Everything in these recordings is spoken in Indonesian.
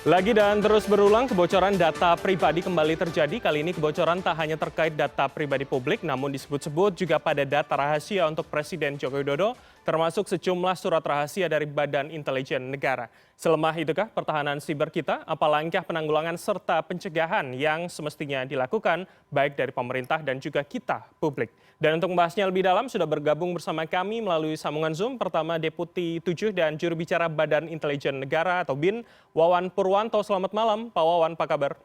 Lagi dan terus berulang, kebocoran data pribadi kembali terjadi. Kali ini kebocoran tak hanya terkait data pribadi publik, namun disebut-sebut juga pada data rahasia untuk Presiden Joko Widodo, termasuk sejumlah surat rahasia dari Badan Intelijen Negara. Selemah itukah pertahanan siber kita? Apa langkah penanggulangan serta pencegahan yang semestinya dilakukan baik dari pemerintah dan juga kita, publik? Dan untuk membahasnya lebih dalam, sudah bergabung bersama kami melalui sambungan Zoom. Pertama, Deputi 7 dan juru bicara Badan Intelijen Negara atau BIN, Wawan Purwanto. Selamat malam, Pak Wawan, apa kabar?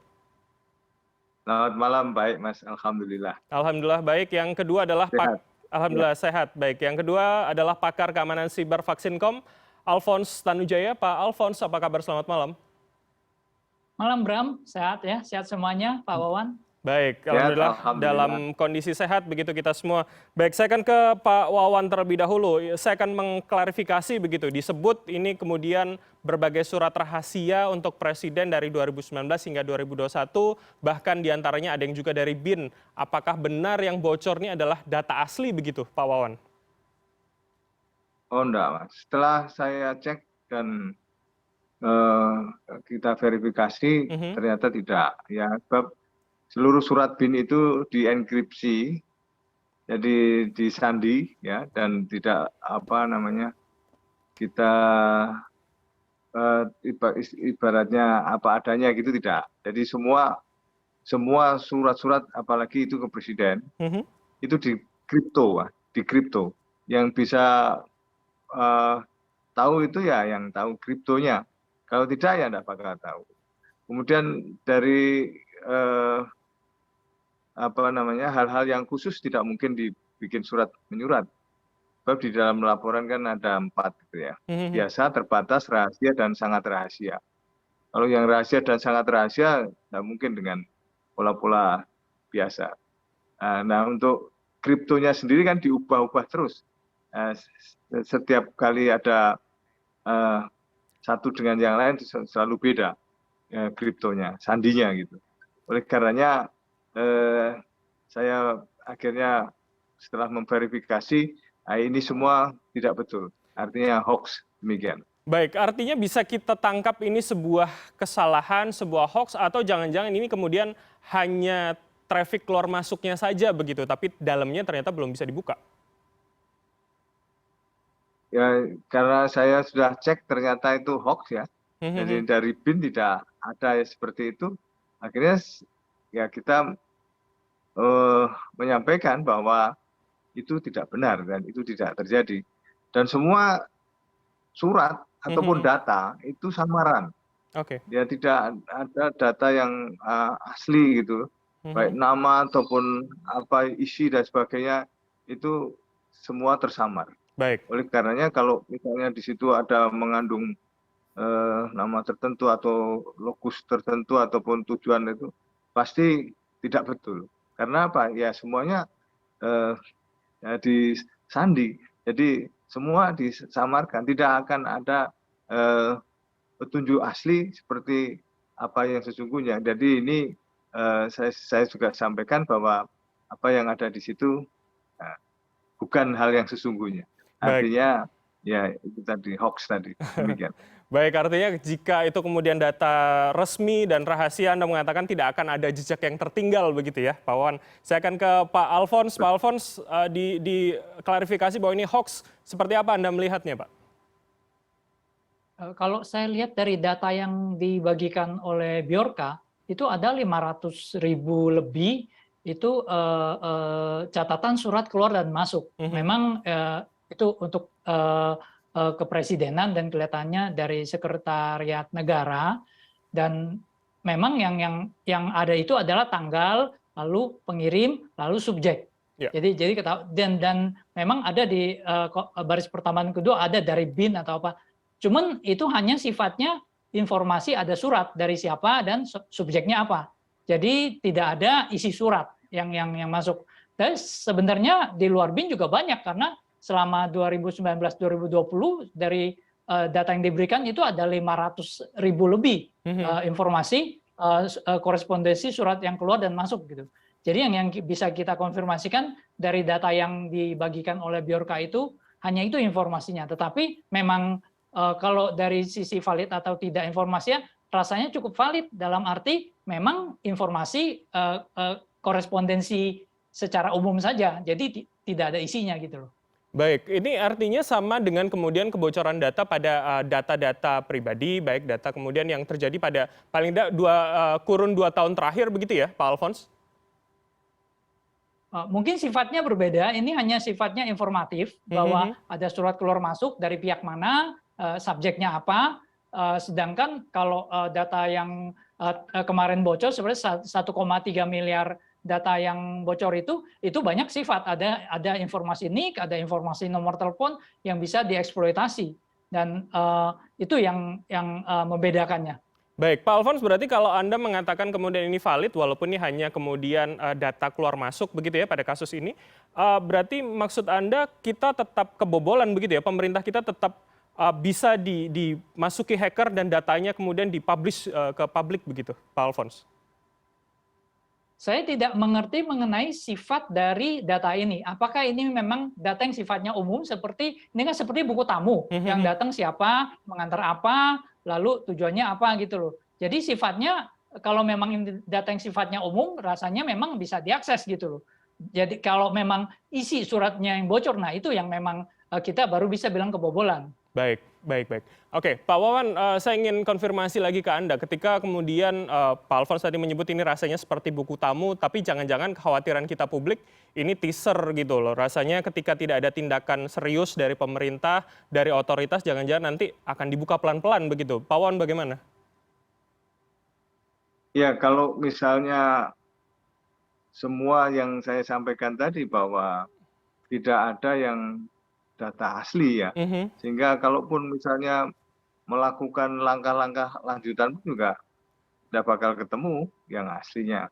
Selamat malam, baik Mas, Alhamdulillah. Alhamdulillah baik. Yang kedua adalah Sehat. Alhamdulillah sehat. Baik. Yang kedua adalah pakar keamanan siber Vaksinkom, Alphonse Tanujaya. Pak Alphonse, apa kabar? Selamat malam. Malam Bram, sehat ya, sehat semuanya Pak Wawan. Baik, Sehat, alhamdulillah dalam kondisi sehat begitu kita semua. Baik, saya akan ke Pak Wawan terlebih dahulu. Saya akan mengklarifikasi begitu. Disebut ini kemudian berbagai surat rahasia untuk Presiden dari 2019 hingga 2021, bahkan diantaranya ada yang juga dari BIN. Apakah benar yang bocor ini adalah data asli begitu, Pak Wawan? Oh enggak, Mas. Setelah saya cek dan kita verifikasi, ternyata tidak. Ya, sebab seluruh surat BIN itu dienkripsi, jadi disandi, ya, dan tidak kita ibaratnya apa adanya gitu tidak. Jadi semua surat-surat, apalagi itu ke presiden, itu dikripto. Yang bisa tahu itu ya yang tahu kriptonya. Kalau tidak ya tidak bakal tahu. Kemudian dari hal-hal yang khusus tidak mungkin dibikin surat menyurat. Sebab di dalam laporan kan ada 4 gitu ya. Biasa, terbatas, rahasia, dan sangat rahasia. Kalau yang rahasia dan sangat rahasia tidak mungkin dengan pola-pola biasa. Nah, untuk kriptonya sendiri kan diubah-ubah terus. Setiap kali ada satu dengan yang lain selalu beda kriptonya, sandinya gitu. Oleh karenanya saya akhirnya setelah memverifikasi, ini semua tidak betul. Artinya hoax, demikian. Baik, artinya bisa kita tangkap ini sebuah kesalahan, sebuah hoax, atau jangan-jangan ini kemudian hanya traffic keluar masuknya saja begitu, tapi dalamnya ternyata belum bisa dibuka. Ya, karena saya sudah cek ternyata itu hoax ya. Jadi dari BIN tidak ada seperti itu. Akhirnya ya kita menyampaikan bahwa itu tidak benar dan itu tidak terjadi. Dan semua surat ataupun data itu samaran. Ya tidak ada data yang asli gitu. Baik nama ataupun apa isi dan sebagainya itu semua tersamar. Baik. Oleh karenanya kalau misalnya di situ ada mengandung nama tertentu atau lokus tertentu ataupun tujuan itu pasti tidak betul. Karena apa? Ya semuanya ya disandi. Jadi semua disamarkan. Tidak akan ada petunjuk asli seperti apa yang sesungguhnya. Jadi ini saya juga sampaikan bahwa apa yang ada di situ bukan hal yang sesungguhnya. Artinya ya itu tadi hoax tadi. Demikian. Baik, artinya jika itu kemudian data resmi dan rahasia, Anda mengatakan tidak akan ada jejak yang tertinggal begitu ya, Pak Wawan. Saya akan ke Pak Alphonse. Pak Alphonse, di klarifikasi bahwa ini hoax, seperti apa Anda melihatnya, Pak? Kalau saya lihat dari data yang dibagikan oleh Bjorka, itu ada 500.000 lebih itu catatan surat keluar dan masuk. Memang itu untuk kepresidenan dan kelihatannya dari sekretariat negara, dan memang yang ada itu adalah tanggal, lalu pengirim, lalu subjek. Jadi dan memang ada di baris pertama dan kedua ada dari BIN atau apa. Cuman itu hanya sifatnya informasi, ada surat dari siapa dan subjeknya apa. Jadi tidak ada isi surat yang masuk. Dan sebenarnya di luar BIN juga banyak, karena selama 2019-2020 dari data yang diberikan itu ada 500.000 lebih informasi korespondensi surat yang keluar dan masuk gitu. Jadi yang bisa kita konfirmasikan dari data yang dibagikan oleh Bjorka itu hanya itu informasinya. Tetapi memang kalau dari sisi valid atau tidak informasinya, rasanya cukup valid dalam arti memang informasi korespondensi secara umum saja, jadi tidak ada isinya gitu loh. Baik, ini artinya sama dengan kemudian kebocoran data pada data-data pribadi, baik data kemudian yang terjadi pada paling tidak kurun 2 tahun terakhir begitu ya, Pak Alphonse? Mungkin sifatnya berbeda, ini hanya sifatnya informatif bahwa ada surat keluar masuk dari pihak mana, subjeknya apa, sedangkan kalau data yang kemarin bocor sebenarnya 1,3 miliar data yang bocor itu banyak sifat, ada informasi NIK, ada informasi nomor telepon yang bisa dieksploitasi, dan itu yang membedakannya. Baik, Pak Alphonse, berarti kalau Anda mengatakan kemudian ini valid, walaupun ini hanya kemudian data keluar masuk begitu ya pada kasus ini, berarti maksud Anda kita tetap kebobolan begitu ya, pemerintah kita tetap bisa dimasuki hacker dan datanya kemudian dipublish ke publik begitu, Pak Alphonse? Saya tidak mengerti mengenai sifat dari data ini. Apakah ini memang data yang sifatnya umum ini kan seperti buku tamu, yang datang siapa, mengantar apa, lalu tujuannya apa gitu loh. Jadi sifatnya kalau memang ini data yang sifatnya umum, rasanya memang bisa diakses gitu loh. Jadi kalau memang isi suratnya yang bocor, nah itu yang memang kita baru bisa bilang kebobolan. Baik, baik, baik. Oke, Pak Wawan, saya ingin konfirmasi lagi ke Anda. Ketika kemudian Pak Alphonse tadi menyebut ini rasanya seperti buku tamu, tapi jangan-jangan kekhawatiran kita publik ini teaser gitu loh. Rasanya ketika tidak ada tindakan serius dari pemerintah, dari otoritas, jangan-jangan nanti akan dibuka pelan-pelan begitu. Pak Wawan bagaimana? Ya, kalau misalnya semua yang saya sampaikan tadi bahwa tidak ada yang data asli ya, sehingga kalaupun misalnya melakukan langkah-langkah lanjutan pun juga tidak bakal ketemu yang aslinya.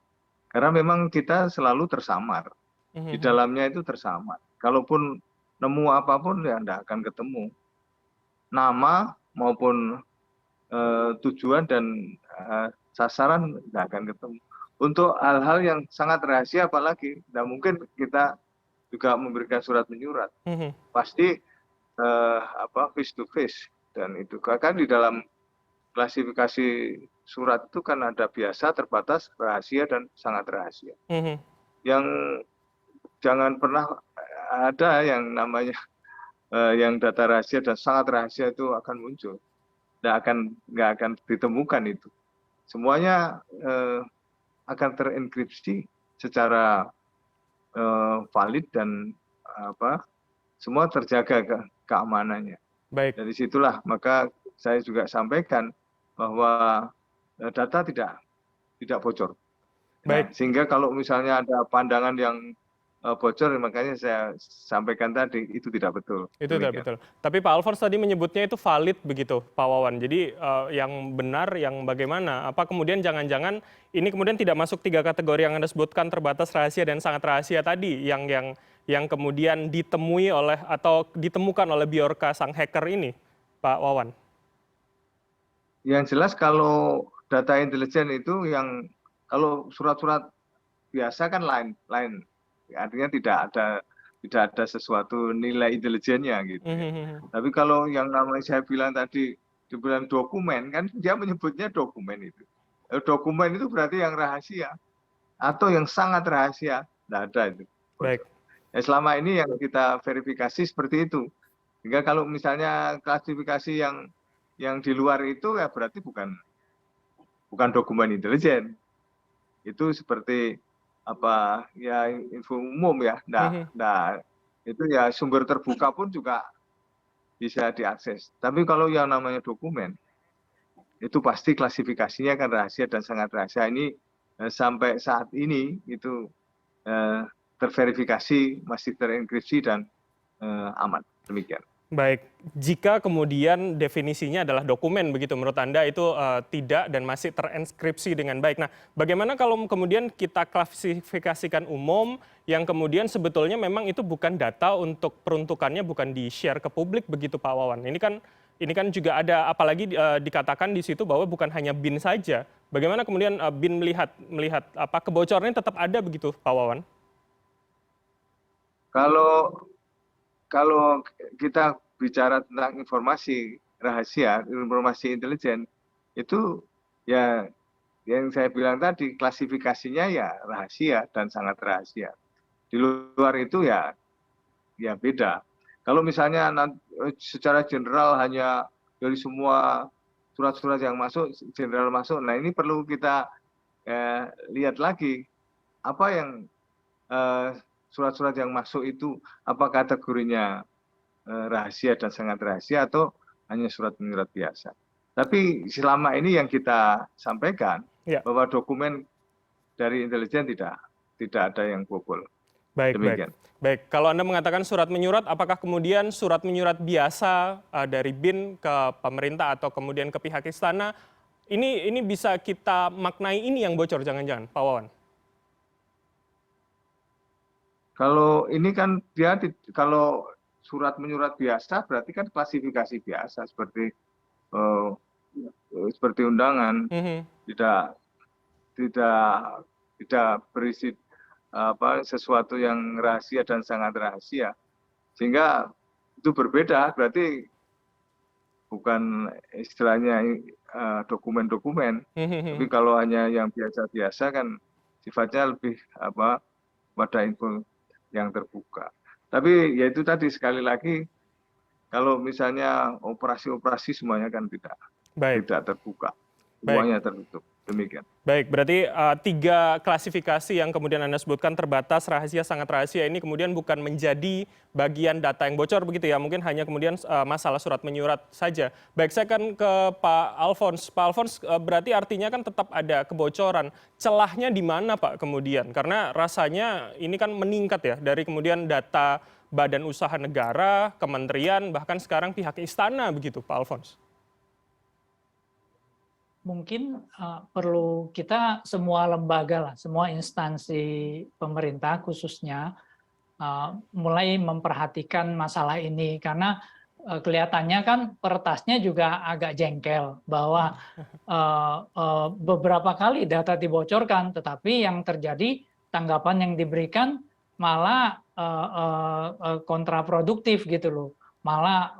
Karena memang kita selalu tersamar, di dalamnya itu tersamar. Kalaupun nemu apapun ya tidak akan ketemu. Nama maupun tujuan dan sasaran tidak akan ketemu. Untuk hal-hal yang sangat rahasia apalagi, tidak mungkin kita juga memberikan surat menyurat. Pasti face to face, dan itu kan di dalam klasifikasi surat itu kan ada biasa, terbatas, rahasia, dan sangat rahasia. Yang jangan pernah ada yang namanya yang data rahasia dan sangat rahasia itu akan muncul, nggak akan ditemukan itu. Semuanya akan terenkripsi secara valid dan semua terjaga keamanannya. Baik. Dari situlah maka saya juga sampaikan bahwa data tidak bocor. Baik. Nah, sehingga kalau misalnya ada pandangan yang bocor, makanya saya sampaikan tadi itu tidak betul. Itu tidak betul. Tapi Pak Alphonse tadi menyebutnya itu valid begitu, Pak Wawan. Jadi yang benar, yang bagaimana? Apa kemudian jangan-jangan ini kemudian tidak masuk 3 kategori yang Anda sebutkan, terbatas, rahasia, dan sangat rahasia tadi, yang kemudian ditemui oleh atau ditemukan oleh Bjorka sang hacker ini, Pak Wawan? Yang jelas kalau data intelijen itu yang kalau surat-surat biasa kan lain. Artinya tidak ada sesuatu nilai intelijennya gitu. Tapi kalau yang namanya saya bilang tadi dibilang dokumen, kan dia menyebutnya dokumen itu. Dokumen itu berarti yang rahasia atau yang sangat rahasia, tidak ada itu. Baik. Ya, selama ini yang kita verifikasi seperti itu. Sehingga kalau misalnya klasifikasi yang di luar itu ya berarti bukan dokumen intelijen. Itu seperti ya info umum ya, nah itu ya sumber terbuka pun juga bisa diakses. Tapi kalau yang namanya dokumen itu pasti klasifikasinya kan rahasia dan sangat rahasia. Ini sampai saat ini itu terverifikasi, masih terenkripsi dan aman. Demikian. Baik, jika kemudian definisinya adalah dokumen begitu, menurut Anda itu tidak dan masih terenskripsi dengan baik. Nah, bagaimana kalau kemudian kita klasifikasikan umum yang kemudian sebetulnya memang itu bukan data untuk peruntukannya bukan di-share ke publik begitu, Pak Wawan? Ini kan juga ada, apalagi dikatakan di situ bahwa bukan hanya BIN saja. Bagaimana kemudian BIN melihat apa kebocorannya tetap ada begitu, Pak Wawan? Kalau kita bicara tentang informasi rahasia, informasi intelijen, itu ya yang saya bilang tadi klasifikasinya ya rahasia dan sangat rahasia. Di luar itu ya beda. Kalau misalnya secara general hanya dari semua surat-surat yang masuk, general masuk, nah ini perlu kita lihat lagi apa yang surat-surat yang masuk itu apa kategorinya rahasia dan sangat rahasia atau hanya surat menyurat biasa. Tapi selama ini yang kita sampaikan bahwa dokumen dari intelijen tidak ada yang bobol. Demikian. Baik. Kalau Anda mengatakan surat menyurat, apakah kemudian surat menyurat biasa dari BIN ke pemerintah atau kemudian ke pihak istana, ini bisa kita maknai ini yang bocor jangan-jangan, Pak Wawan? Kalau ini kan kalau surat menyurat biasa berarti kan klasifikasi biasa seperti undangan, tidak berisi sesuatu yang rahasia dan sangat rahasia, sehingga itu berbeda, berarti bukan istilahnya dokumen-dokumen, tapi kalau hanya yang biasa-biasa kan sifatnya lebih pada info yang terbuka. Tapi ya itu tadi sekali lagi, kalau misalnya operasi-operasi semuanya kan tidak terbuka, semuanya tertutup. Demikian. Baik, berarti 3 klasifikasi yang kemudian Anda sebutkan terbatas, rahasia, sangat rahasia ini kemudian bukan menjadi bagian data yang bocor begitu ya, mungkin hanya kemudian masalah surat menyurat saja. Baik, saya akan ke Pak Alphonse. Pak Alphonse, berarti artinya kan tetap ada kebocoran. Celahnya di mana Pak kemudian? Karena rasanya ini kan meningkat ya, dari kemudian data badan usaha negara, kementerian, bahkan sekarang pihak istana begitu Pak Alphonse. Mungkin perlu kita semua lembaga lah, semua instansi pemerintah khususnya mulai memperhatikan masalah ini, karena kelihatannya kan peretasnya juga agak jengkel bahwa beberapa kali data dibocorkan, tetapi yang terjadi tanggapan yang diberikan malah kontraproduktif gitu loh. Malah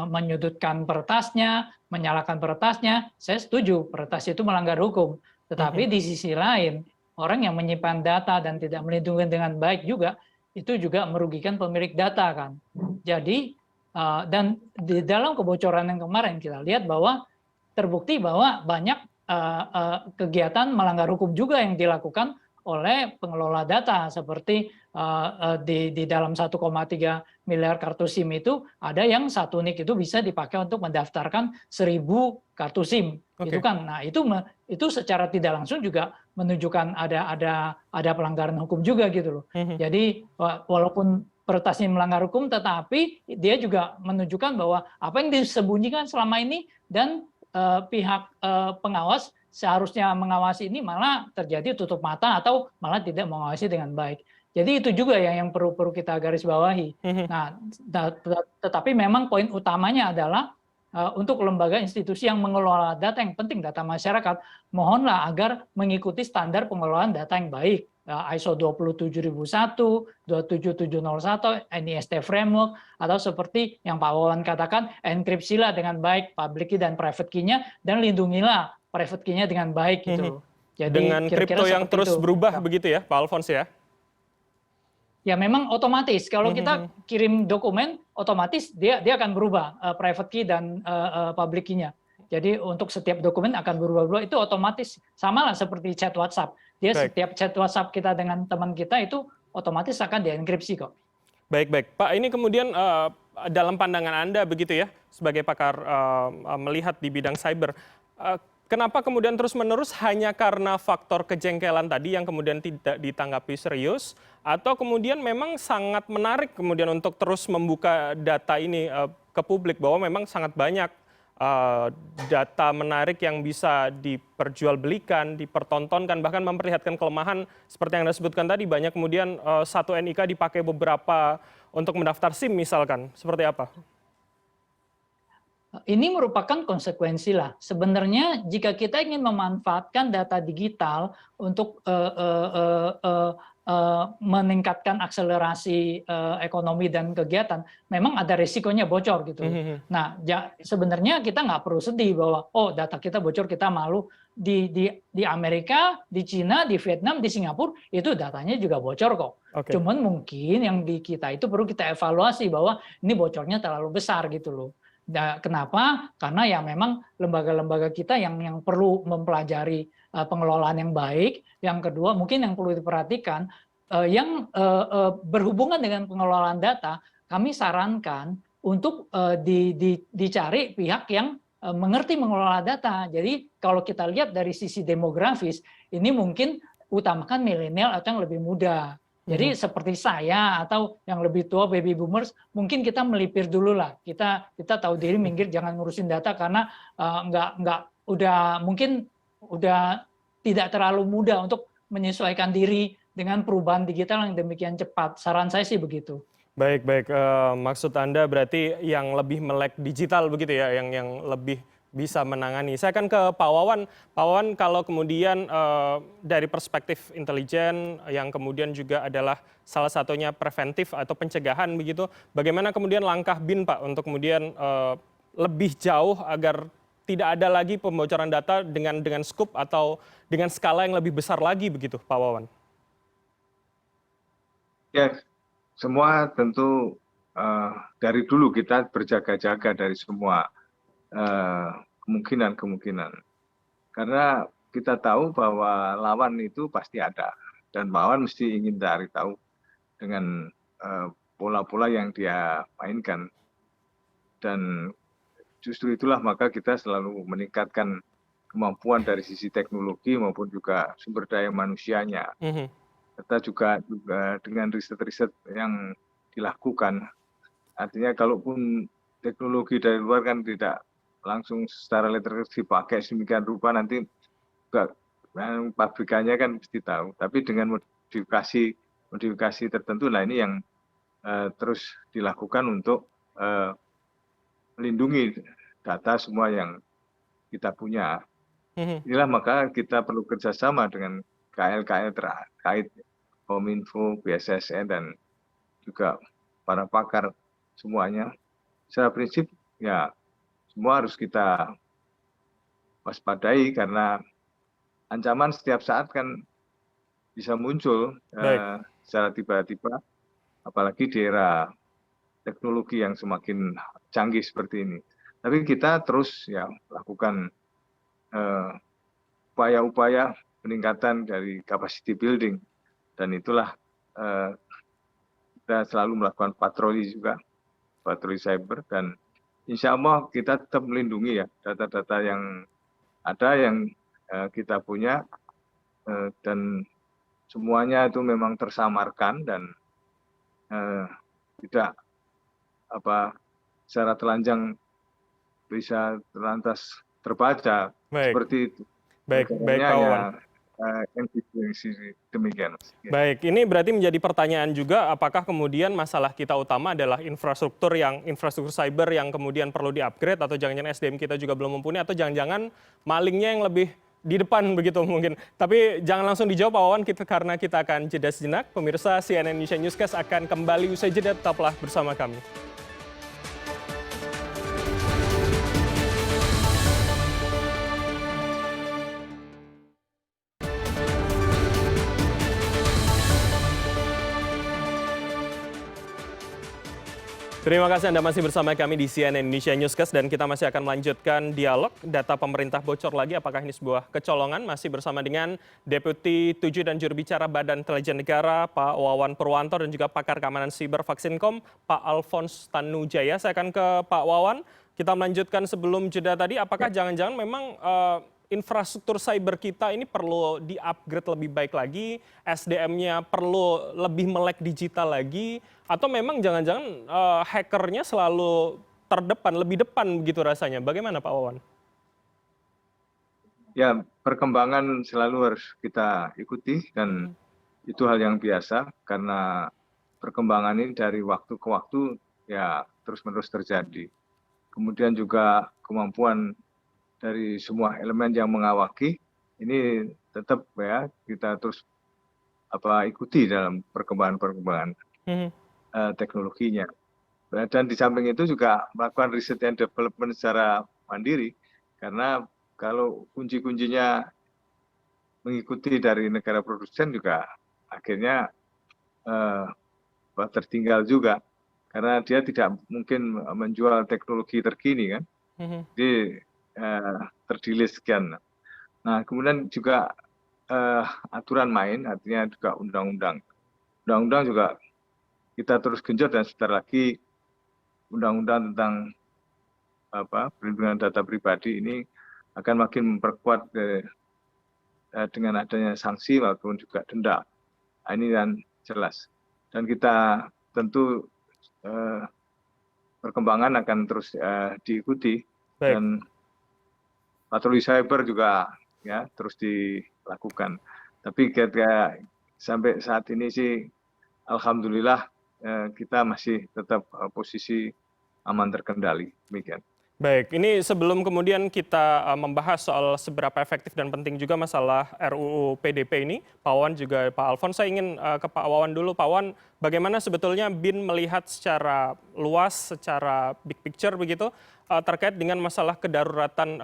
menyudutkan peretasnya, menyalahkan peretasnya. Saya setuju, peretas itu melanggar hukum. Tetapi di sisi lain, orang yang menyimpan data dan tidak melindungi dengan baik juga, itu juga merugikan pemilik data kan. Jadi, dan di dalam kebocoran yang kemarin kita lihat bahwa terbukti bahwa banyak kegiatan melanggar hukum juga yang dilakukan oleh pengelola data, seperti di dalam 1,3 miliar kartu SIM itu ada yang satu NIK itu bisa dipakai untuk mendaftarkan 1.000 kartu SIM. Itu kan, nah itu secara tidak langsung juga menunjukkan ada pelanggaran hukum juga gitu loh. Jadi walaupun peretasnya melanggar hukum, tetapi dia juga menunjukkan bahwa apa yang disembunyikan selama ini dan pihak pengawas seharusnya mengawasi ini malah terjadi tutup mata atau malah tidak mengawasi dengan baik. Jadi itu juga yang perlu kita garis bawahi. Nah, tetapi memang poin utamanya adalah untuk lembaga institusi yang mengelola data yang penting, data masyarakat, mohonlah agar mengikuti standar pengelolaan data yang baik. ISO 27001, 27701, NIST Framework, atau seperti yang Pak Wawan katakan, enkripsilah dengan baik public key dan private key-nya, dan lindungilah private key-nya dengan baik gitu. Jadi dengan kripto yang terus berubah begitu ya, Pak Alphonse ya? Ya memang otomatis kalau kita kirim dokumen otomatis dia akan berubah private key dan public key-nya. Jadi untuk setiap dokumen akan berubah-ubah, itu otomatis, sama lah seperti chat WhatsApp. Dia setiap chat WhatsApp kita dengan teman kita itu otomatis akan dienkripsi kok. Baik. Pak, ini kemudian dalam pandangan Anda begitu ya, sebagai pakar melihat di bidang cyber, kenapa kemudian terus-menerus hanya karena faktor kejengkelan tadi yang kemudian tidak ditanggapi serius, atau kemudian memang sangat menarik kemudian untuk terus membuka data ini ke publik, bahwa memang sangat banyak data menarik yang bisa diperjualbelikan, dipertontonkan, bahkan memperlihatkan kelemahan seperti yang Anda sebutkan tadi, banyak kemudian satu NIK dipakai beberapa untuk mendaftar SIM misalkan, seperti apa? Ini merupakan konsekuensi lah. Sebenarnya jika kita ingin memanfaatkan data digital untuk meningkatkan akselerasi ekonomi dan kegiatan, memang ada risikonya bocor gitu. Nah, sebenarnya kita nggak perlu sedih bahwa oh data kita bocor kita malu. Di Amerika, di Cina, di Vietnam, di Singapura itu datanya juga bocor kok. Cuman mungkin yang di kita itu perlu kita evaluasi bahwa ini bocornya terlalu besar gitu loh. Kenapa? Karena ya memang lembaga-lembaga kita yang perlu mempelajari pengelolaan yang baik. Yang kedua mungkin yang perlu diperhatikan yang berhubungan dengan pengelolaan data, kami sarankan untuk dicari pihak yang mengerti mengelola data. Jadi kalau kita lihat dari sisi demografis, ini mungkin utamakan milenial atau yang lebih muda. Jadi seperti saya atau yang lebih tua baby boomers, mungkin kita melipir dulu lah. Kita tahu diri minggir, jangan ngurusin data karena mungkin udah tidak terlalu mudah untuk menyesuaikan diri dengan perubahan digital yang demikian cepat. Saran saya sih begitu. Baik. Maksud Anda berarti yang lebih melek digital begitu ya, yang lebih bisa menangani. Saya akan ke Pak Wawan. Pak Wawan, kalau kemudian dari perspektif intelijen yang kemudian juga adalah salah satunya preventif atau pencegahan begitu, bagaimana kemudian langkah BIN Pak untuk kemudian lebih jauh agar tidak ada lagi pembocoran data dengan scoop atau dengan skala yang lebih besar lagi begitu, Pak Wawan? Ya, semua tentu dari dulu kita berjaga-jaga dari semua kemungkinan. Karena kita tahu bahwa lawan itu pasti ada. Dan lawan mesti ingin cari tahu dengan pola-pola yang dia mainkan. Dan justru itulah maka kita selalu meningkatkan kemampuan dari sisi teknologi maupun juga sumber daya manusianya. Kita juga dengan riset-riset yang dilakukan, artinya kalaupun teknologi dari luar kan tidak langsung secara literal dipakai sedemikian rupa, nanti juga pabrikannya kan mesti tahu, tapi dengan modifikasi tertentu, nah ini yang terus dilakukan untuk melindungi data semua yang kita punya. Inilah maka kita perlu kerjasama dengan KL-KL terkait, Kominfo, BSSN, dan juga para pakar semuanya. Secara prinsip ya semua harus kita waspadai karena ancaman setiap saat kan bisa muncul secara tiba-tiba, apalagi di era teknologi yang semakin canggih seperti ini. Tapi kita terus ya lakukan upaya-upaya peningkatan dari capacity building, dan itulah kita selalu melakukan patroli juga, patroli cyber, dan insya Allah kita tetap melindungi ya data-data yang ada, yang kita punya, dan semuanya itu memang tersamarkan dan tidak secara telanjang bisa lantas terbaca. Seperti itu. Baik Pak Wawan. Demikian. Baik, ini berarti menjadi pertanyaan juga, apakah kemudian masalah kita utama adalah infrastruktur cyber yang kemudian perlu di-upgrade, atau jangan-jangan SDM kita juga belum mumpuni, atau jangan-jangan malingnya yang lebih di depan begitu mungkin. Tapi jangan langsung dijawab Pak Wawan, karena kita akan jeda sejenak. Pemirsa CNN Indonesia Newscast akan kembali usai jeda, tetaplah bersama kami. Terima kasih Anda masih bersama kami di CNN Indonesia Newscast, dan kita masih akan melanjutkan dialog data pemerintah bocor lagi. Apakah ini sebuah kecolongan? Masih bersama dengan Deputi 7 dan juru bicara Badan Intelijen Negara, Pak Wawan Purwanto, dan juga pakar keamanan siber Vaksinkom, Pak Alphonse Tanujaya. Saya akan ke Pak Wawan. Kita melanjutkan sebelum jeda tadi, apakah jangan-jangan memang infrastruktur cyber kita ini perlu di-upgrade lebih baik lagi, SDM-nya perlu lebih melek digital lagi, atau memang jangan-jangan hackernya selalu terdepan, lebih depan begitu rasanya? Bagaimana Pak Wawan? Ya, perkembangan selalu harus kita ikuti, dan itu hal yang biasa karena perkembangan ini dari waktu ke waktu ya terus-menerus terjadi. Kemudian juga kemampuan dari semua elemen yang mengawaki ini tetap ya kita terus ikuti dalam perkembangan Mhm. teknologinya. Dan di samping itu juga melakukan riset and development secara mandiri, karena kalau kunci-kuncinya mengikuti dari negara produsen juga akhirnya tertinggal juga, karena dia tidak mungkin menjual teknologi terkini kan, Mhm. jadi terdelay sekian. Nah kemudian juga aturan main, artinya juga undang-undang juga kita terus genjot, dan sebentar lagi undang-undang tentang perlindungan data pribadi ini akan makin memperkuat dengan adanya sanksi maupun juga denda. Nah, ini kan jelas. Dan kita tentu perkembangan akan terus diikuti, Baik. dan patroli cyber juga ya terus dilakukan. Tapi sampai saat ini sih alhamdulillah kita masih tetap posisi aman terkendali. Demikian. Baik, ini sebelum kemudian kita membahas soal seberapa efektif dan penting juga masalah RUU PDP ini, Pak Wawan juga Pak Alfons, saya ingin ke Pak Wawan dulu. Pak Wawan, bagaimana sebetulnya BIN melihat secara luas, secara big picture begitu, terkait dengan masalah kedaruratan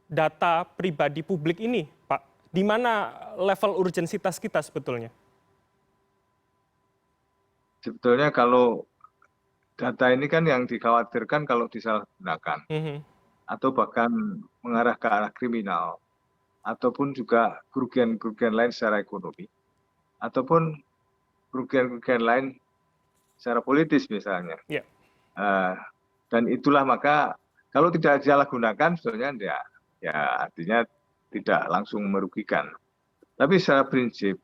data pribadi publik ini, Pak? Di mana level urgensitas kita sebetulnya? Sebetulnya kalau data ini kan yang dikhawatirkan kalau disalahgunakan, atau bahkan mengarah ke arah kriminal, ataupun juga kerugian-kerugian lain secara ekonomi, ataupun kerugian-kerugian lain secara politis misalnya. Yeah. Dan itulah maka kalau tidak disalahgunakan sebetulnya ya artinya tidak langsung merugikan. Tapi secara prinsip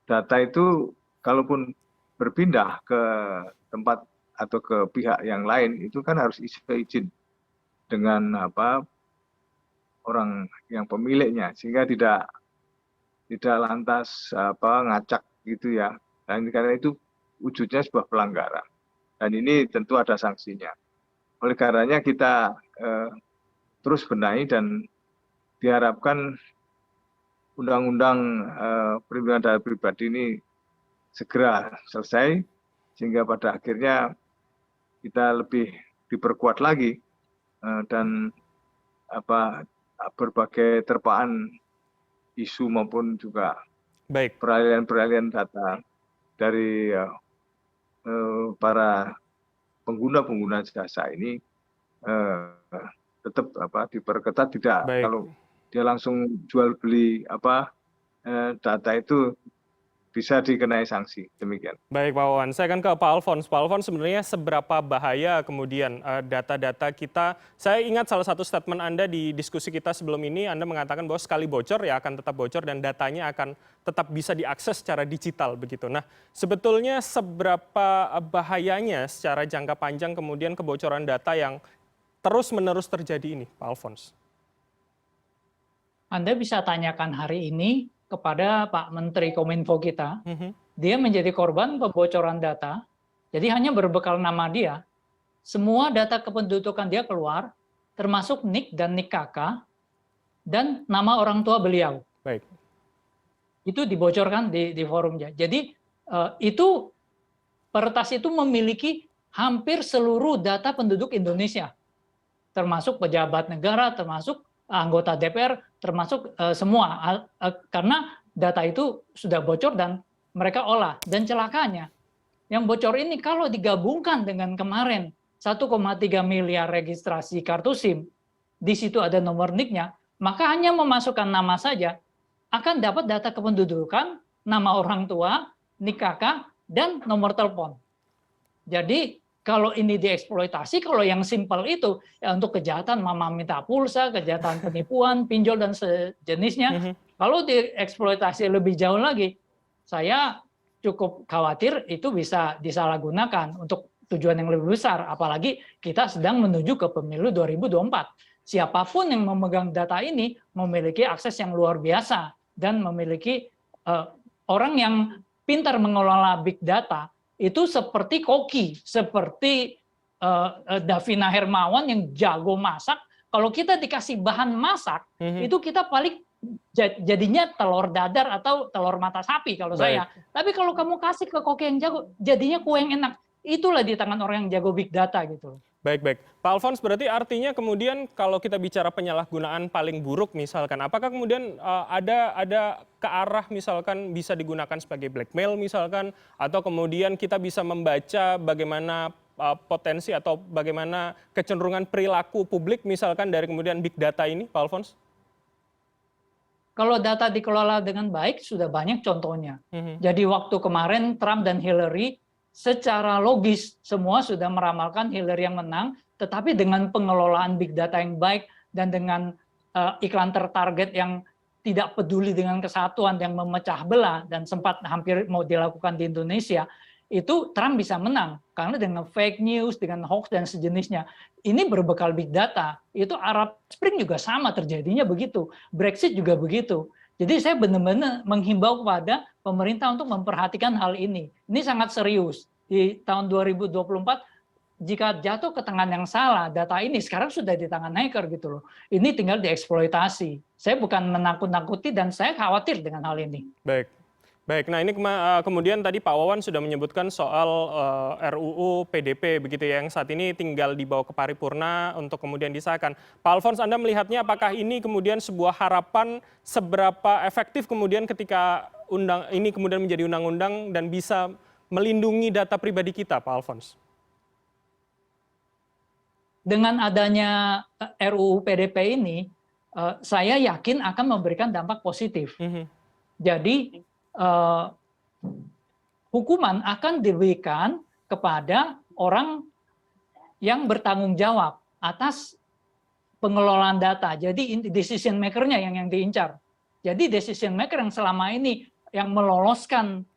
data itu kalaupun berpindah ke tempat atau ke pihak yang lain itu kan harus izin dengan orang yang pemiliknya, sehingga tidak lantas ngacak gitu ya. Dan karena itu wujudnya sebuah pelanggaran, dan ini tentu ada sanksinya. Oleh karenanya kita terus benahi, dan diharapkan undang-undang perlindungan data pribadi ini segera selesai, sehingga pada akhirnya kita lebih diperkuat lagi, dan berbagai terpaan isu maupun juga peralihan data dari para pengguna jasa ini tetap diperketat, tidak kalau dia langsung jual beli data itu bisa dikenai sanksi. Demikian. Baik Pak Wawan, saya akan ke Pak Alfons. Pak Alfons, sebenarnya seberapa bahaya kemudian data-data kita? Saya ingat salah satu statement Anda di diskusi kita sebelum ini, Anda mengatakan bahwa sekali bocor ya akan tetap bocor dan datanya akan tetap bisa diakses secara digital begitu. Nah, sebetulnya seberapa bahayanya secara jangka panjang kemudian kebocoran data yang terus-menerus terjadi ini, Pak Alfons? Anda bisa tanyakan hari ini kepada Pak Menteri Kominfo kita, dia menjadi korban pembocoran data, jadi hanya berbekal nama dia, semua data kependudukan dia keluar, termasuk NIK dan NIK KK, dan nama orang tua beliau. Baik. Itu dibocorkan di forumnya. Jadi Pertas itu memiliki hampir seluruh data penduduk Indonesia, termasuk pejabat negara, termasuk anggota DPR, termasuk semua, karena data itu sudah bocor dan mereka olah. Dan celakanya, yang bocor ini kalau digabungkan dengan kemarin 1,3 miliar registrasi kartu SIM, di situ ada nomor NIK-nya, maka hanya memasukkan nama saja akan dapat data kependudukan, nama orang tua, NIK KK, dan nomor telepon. Jadi kalau ini dieksploitasi, kalau yang simpel itu ya untuk kejahatan mama minta pulsa, kejahatan penipuan, pinjol dan sejenisnya. Kalau dieksploitasi lebih jauh lagi, saya cukup khawatir itu bisa disalahgunakan untuk tujuan yang lebih besar. Apalagi kita sedang menuju ke pemilu 2024. Siapapun yang memegang data ini memiliki akses yang luar biasa dan memiliki orang yang pintar mengelola big data. Itu seperti Koki, seperti Davina Hermawan yang jago masak. Kalau kita dikasih bahan masak, itu kita paling jadinya telur dadar atau telur mata sapi kalau saya. Tapi kalau kamu kasih ke koki yang jago, jadinya kue yang enak. Itulah di tangan orang yang jago big data gitu. Baik. Pak Alfons, berarti artinya kemudian kalau kita bicara penyalahgunaan paling buruk misalkan, apakah kemudian ada ke arah misalkan bisa digunakan sebagai blackmail misalkan, atau kemudian kita bisa membaca bagaimana potensi atau bagaimana kecenderungan perilaku publik misalkan dari kemudian big data ini, Pak Alfons? Kalau data dikelola dengan baik, sudah banyak contohnya. Jadi waktu kemarin Trump dan Hillary secara logis semua sudah meramalkan Hillary yang menang, tetapi dengan pengelolaan big data yang baik dan dengan iklan tertarget yang tidak peduli dengan kesatuan yang memecah belah dan sempat hampir mau dilakukan di Indonesia, itu Trump bisa menang karena dengan fake news, dengan hoax dan sejenisnya. Ini berbekal big data. Itu Arab Spring juga sama terjadinya begitu. Brexit juga begitu. Jadi saya benar-benar menghimbau kepada pemerintah untuk memperhatikan hal ini. Ini sangat serius. Di tahun 2024, jika jatuh ke tangan yang salah, data ini sekarang sudah di tangan hacker gitu loh. Ini tinggal dieksploitasi. Saya bukan menakut-nakuti dan saya khawatir dengan hal ini. Baik. Nah ini kemudian tadi Pak Wawan sudah menyebutkan soal RUU PDP begitu ya, yang saat ini tinggal dibawa ke paripurna untuk kemudian disahkan. Pak Alfons, Anda melihatnya apakah ini kemudian sebuah harapan seberapa efektif kemudian ketika ini kemudian menjadi undang-undang dan bisa melindungi data pribadi kita, Pak Alfons? Dengan adanya RUU PDP ini, saya yakin akan memberikan dampak positif. Jadi hukuman akan diberikan kepada orang yang bertanggung jawab atas pengelolaan data. Jadi decision maker-nya yang diincar. Jadi decision maker yang selama ini yang meloloskan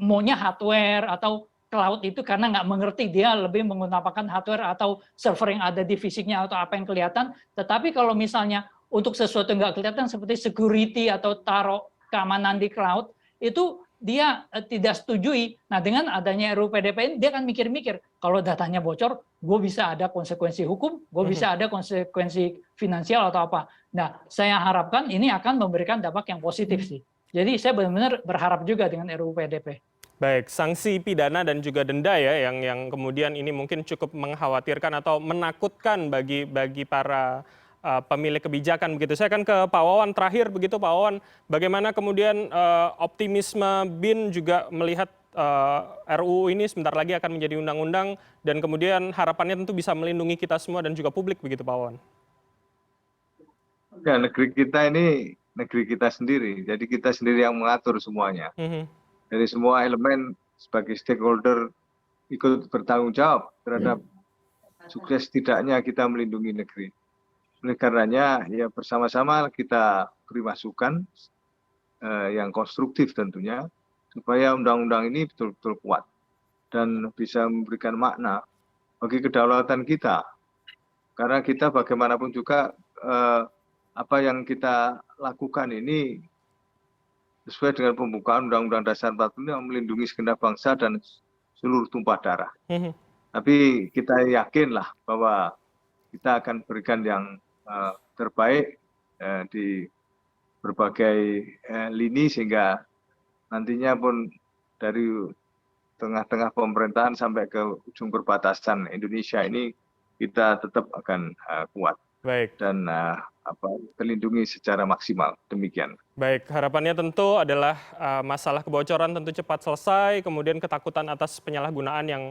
maunya hardware atau cloud itu karena nggak mengerti, dia lebih menggunakan hardware atau server yang ada di fisiknya atau apa yang kelihatan. Tetapi kalau misalnya untuk sesuatu yang nggak kelihatan seperti security atau taruh keamanan di cloud, itu dia tidak setujui. Nah dengan adanya RUU PDP ini dia akan mikir-mikir, kalau datanya bocor, gue bisa ada konsekuensi hukum, gue bisa ada konsekuensi finansial atau apa. Nah saya harapkan ini akan memberikan dampak yang positif sih. Jadi saya benar-benar berharap juga dengan RUU PDP. Baik, sanksi pidana dan juga denda ya yang kemudian ini mungkin cukup mengkhawatirkan atau menakutkan bagi para pemilik kebijakan begitu. Saya akan ke Pak Wawan terakhir begitu, Pak Wawan, bagaimana kemudian optimisme BIN juga melihat RUU ini sebentar lagi akan menjadi undang-undang dan kemudian harapannya tentu bisa melindungi kita semua dan juga publik begitu, Pak Wawan. Ya, negeri kita ini negeri kita sendiri, jadi kita sendiri yang mengatur semuanya. Dari semua elemen sebagai stakeholder ikut bertanggung jawab terhadap sukses tidaknya kita melindungi negeri. Oleh karenanya ya bersama-sama kita beri masukan yang konstruktif tentunya supaya undang-undang ini betul-betul kuat dan bisa memberikan makna bagi kedaulatan kita. Karena kita bagaimanapun juga apa yang kita lakukan ini sesuai dengan pembukaan Undang-Undang Dasar 45 yang melindungi segenap bangsa dan seluruh tumpah darah. Tapi kita yakinlah bahwa kita akan berikan yang terbaik di berbagai lini sehingga nantinya pun dari tengah-tengah pemerintahan sampai ke ujung perbatasan Indonesia ini kita tetap akan kuat. Baik. Dan terlindungi secara maksimal. Demikian. Baik, harapannya tentu adalah masalah kebocoran tentu cepat selesai, kemudian ketakutan atas penyalahgunaan yang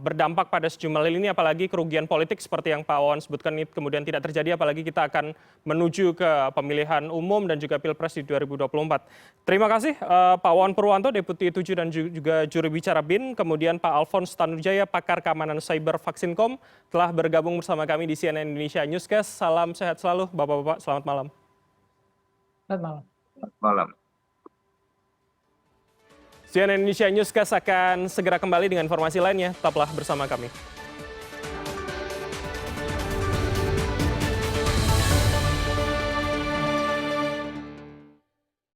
berdampak pada sejumlah lini, apalagi kerugian politik seperti yang Pak Wawan sebutkan ini kemudian tidak terjadi, apalagi kita akan menuju ke pemilihan umum dan juga Pilpres di 2024. Terima kasih Pak Wawan Purwanto, Deputi 7 dan juga juru bicara BIN, kemudian Pak Alfons Tanujaya, pakar keamanan cyber Vaksinkom, telah bergabung bersama kami di CNN Indonesia Newscast. Salam sehat selalu, Bapak-Bapak, selamat malam. Selamat malam. Selamat malam. CNN Indonesia Newscast akan segera kembali dengan informasi lainnya. Tetaplah bersama kami.